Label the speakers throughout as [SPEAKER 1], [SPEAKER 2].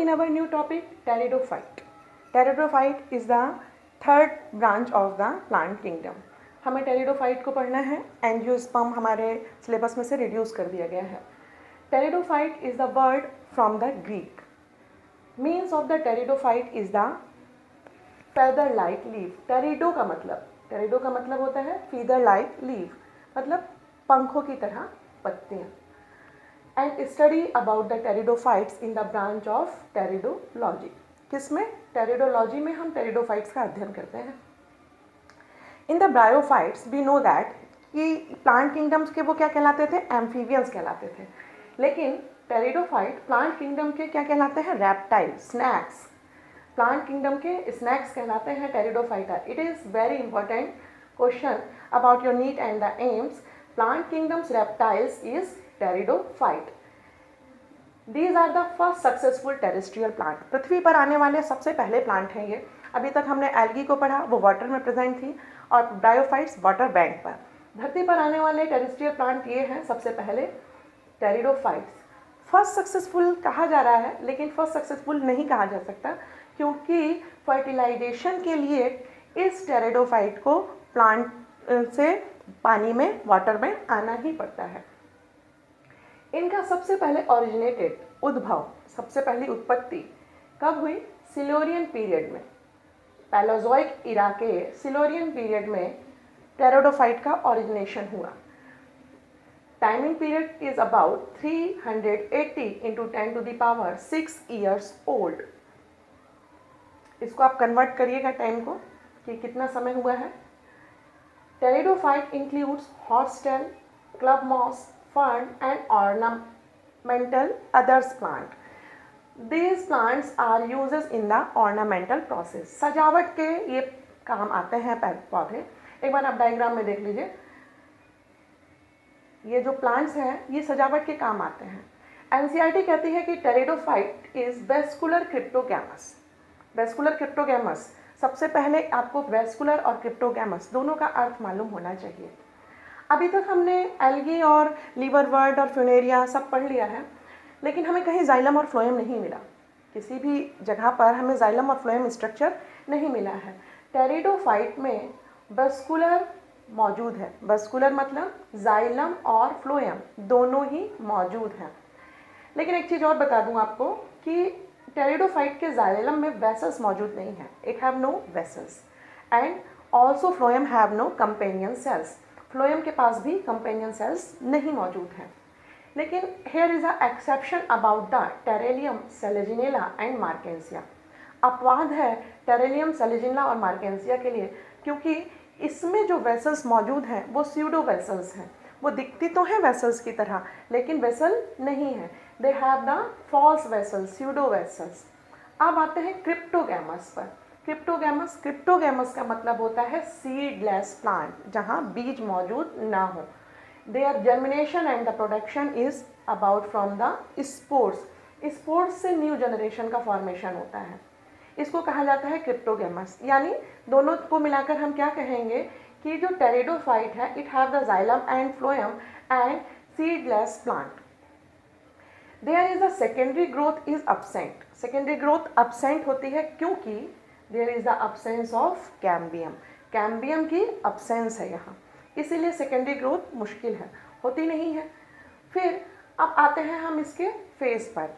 [SPEAKER 1] in our new topic, pteridophyte. Pteridophyte is the third branch of the plant kingdom. हमें pteridophyte को पढ़ना है. Angiosperm हमारे syllabus में से रिड्यूस कर दिया गया है. Pteridophyte is the word from the Greek. Means of the pteridophyte is the feather like leave. Pterido का मतलब होता है फीदर लाइक लीव, मतलब पंखों की तरह पत्तियाँ. And study about the pteridophytes in the branch of pteridology. किसमें? टेरिडोलॉजी में हम टेरिडोफाइट्स का अध्ययन करते हैं. In the bryophytes we know that कि प्लांट किंगडम्स के वो क्या कहलाते थे? एम्फीबियंस कहलाते थे. लेकिन टेरिडोफाइट प्लांट किंगडम के क्या कहलाते हैं? Reptile, snacks. प्लांट किंगडम के स्नैक्स कहलाते हैं pteridophyta. It is very important question about your neat and the AIIMS. Plant kingdoms reptiles is pteridophyte. These are the first successful terrestrial plant. पृथ्वी पर आने वाले सबसे पहले प्लांट हैं ये. अभी तक हमने एल्गी को पढ़ा, वो वाटर में प्रेजेंट थी, और ब्रायोफाइट्स वाटर बैंक पर. धरती पर आने वाले टेरेस्ट्रियल प्लांट ये हैं सबसे पहले टेरिडोफाइट्स. फर्स्ट सक्सेसफुल कहा जा रहा है, लेकिन फर्स्ट सक्सेसफुल नहीं कहा जा सकता, क्योंकि फर्टिलाइजेशन के लिए इस टेरिडोफाइट को प्लांट से पानी में, वाटर में आना ही पड़ता है. इनका सबसे पहले उद्भव, सबसे पहली उत्पत्ति कब हुई? सिल्यूरियन पीरियड में. पैलोजोइक इरा के सिल्यूरियन पीरियड में टेरिडोफाइट का ओरिजिनेशन हुआ. Timing period is about 380 into 10 to the power 6 years old. इसको आप कन्वर्ट करिएगा टाइम को कि कितना समय हुआ है. Pteridophyte includes horsetail, club moss, fern and ornamental others plant. These plants are uses in the ornamental process. सजावट के ये काम आते हैं पौधे. एक बार आप डायग्राम में देख लीजिए. ये जो प्लांट्स हैं ये सजावट के काम आते हैं. एनसीईआरटी कहती है कि pteridophyte is vascular cryptogams. Vascular cryptogams, सबसे पहले आपको वेस्कुलर और क्रिप्टोगैमस दोनों का अर्थ मालूम होना चाहिए. अभी तक हमने एल्गी और लीवरवर्ट और फ्यूनेरिया सब पढ़ लिया है, लेकिन हमें कहीं जाइलम और फ्लोएम नहीं मिला. किसी भी जगह पर हमें जाइलम और फ्लोएम स्ट्रक्चर नहीं मिला है. टेरिडोफाइट में वेस्कुलर मौजूद है. वेस्कुलर मतलब जाइलम और फ्लोएम दोनों ही मौजूद हैं. लेकिन एक चीज़ और बता दूं आपको कि टेरिडोफाइट के जाइलम में वेसल्स मौजूद नहीं हैं. It have no vessels. And also phloem have no companion cells. Phloem के पास भी कंपेनियन सेल्स नहीं मौजूद हैं. लेकिन here is a exception about the terelium, Selaginella and Marchantia. अपवाद है टेरेलियम, सेलेजिनेला और मार्केंसिया के लिए, क्योंकि इसमें जो वेसल्स मौजूद हैं वो स्यूडो वेसल्स हैं. वो दिखती तो हैं वेसल्स की तरह, लेकिन वेसल नहीं है. They have the false vessels, pseudo vessels. अब आते हैं क्रिप्टोगैमस पर. क्रिप्टोगैमस का मतलब होता है सीडलेस प्लांट, जहाँ बीज मौजूद ना हो. Their germination and the production is about from the spores. Spores से न्यू जनरेशन का फॉर्मेशन होता है. इसको कहा जाता है क्रिप्टोगैमस. यानी दोनों को मिलाकर हम क्या कहेंगे कि जो टेरिडोफाइट है, it have the xylem and phloem and seedless plant. There is the secondary growth is absent. Secondary growth absent होती है क्योंकि there is the absence of cambium. Cambium की अब्सेंस है यहाँ, इसीलिए सेकेंडरी ग्रोथ मुश्किल है, होती नहीं है. फिर अब आते हैं हम इसके फेज पर.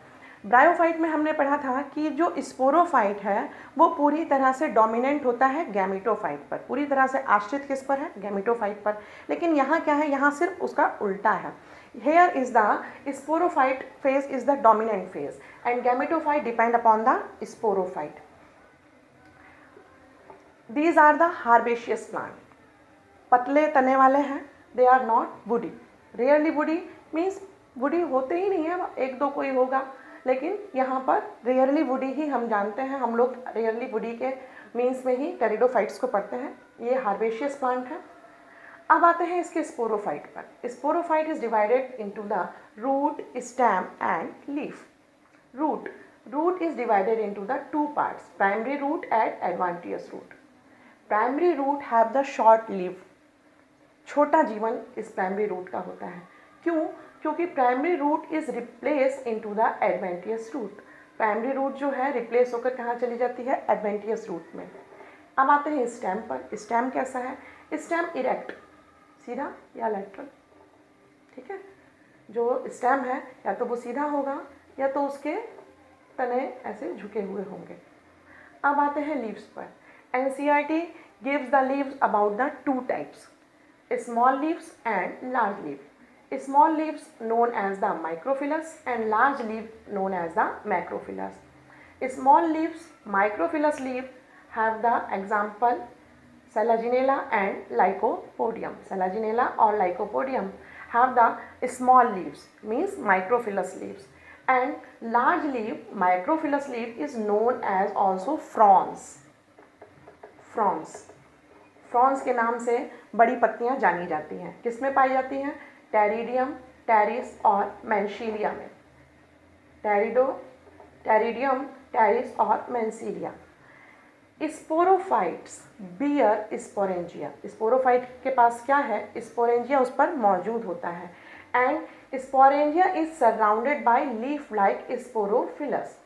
[SPEAKER 1] ब्रायोफाइट में हमने पढ़ा था कि जो स्पोरोफाइट है वो पूरी तरह से डोमिनेंट होता है गैमेटोफाइट पर. पूरी तरह से आश्रित किस पर है? गैमेटोफाइट पर. लेकिन यहाँ क्या है? यहाँ सिर्फ उसका उल्टा है. Here is the sporophyte phase is the dominant phase and gametophyte depend upon the sporophyte. These are the herbaceous plant. पतले तने वाले हैं. They are not woody. Rarely woody means woody होते ही नहीं है, एक दो कोई होगा, लेकिन यहाँ पर rarely woody ही हम जानते हैं. हम लोग rarely woody के मीन्स में ही टेरिडोफाइट्स को पढ़ते हैं. ये herbaceous plant है. अब आते हैं इसके स्पोरोफाइट पर. Sporophyte is divided into the root, stem and leaf. Root is divided into the two parts, primary root and adventitious root. Primary root have the short leave. छोटा जीवन इस प्राइमरी रूट का होता है. क्यों? क्योंकि primary root is replace into the adventitious root. Primary root जो है रिप्लेस होकर कहाँ चली जाती है, एडवेंटियस रूट में। अब आते हैं स्टेम पर। स्टेम कैसा है, स्टेम इरेक्ट, सीधा या लेटरल, ठीक है। जो स्टेम है या तो वो सीधा होगा या तो उसके तने ऐसे झुके हुए होंगे। अब आते हैं लीव्स पर। NCERT gives the leaves about the two types, small leaves and large leaf. Small leaves known as the microphyllous and large leaf known as the macrophyllous. Small leaves, microphyllous leaf have the example Selaginella and Lycopodium. Selaginella or Lycopodium have the small leaves, means microphyllous leaves, and large leaf, microphyllous leaf is known as also fronds. Fronx के नाम से बड़ी पत्तियां जानी जाती हैं। किस में पाई जाती हैं, टेरिडियम, टेरिस और मेंशिलिया में। टेरिडियम, टेरिस और Marsilea. Sporophytes bear sporangia. Sporophyte के पास क्या है, स्पोरेंजिया उस पर मौजूद होता है। And sporangia is surrounded by leaf like sporophylls.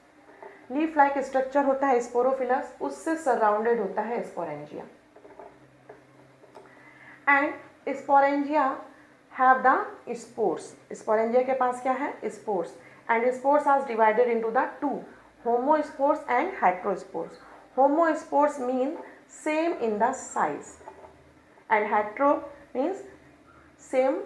[SPEAKER 1] Leaf like structure होता है स्पोरोफिलस, उससे सराउंडेड होता है sporangia. And sporangia have the spores. Sporangia के पास क्या है, spores. And spores are divided into the two, homospores and heterospores. Homospores mean same in the size and hetero means same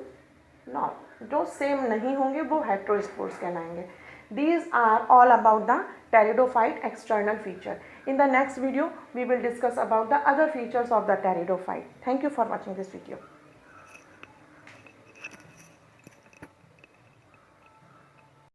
[SPEAKER 1] not, जो same नहीं होंगे वो हेट्रोस्पोर्स कहलाएंगे। These are all about the pteridophyte external feature. In the next video, we will discuss about the other features of the pteridophyte. Thank you for watching this video.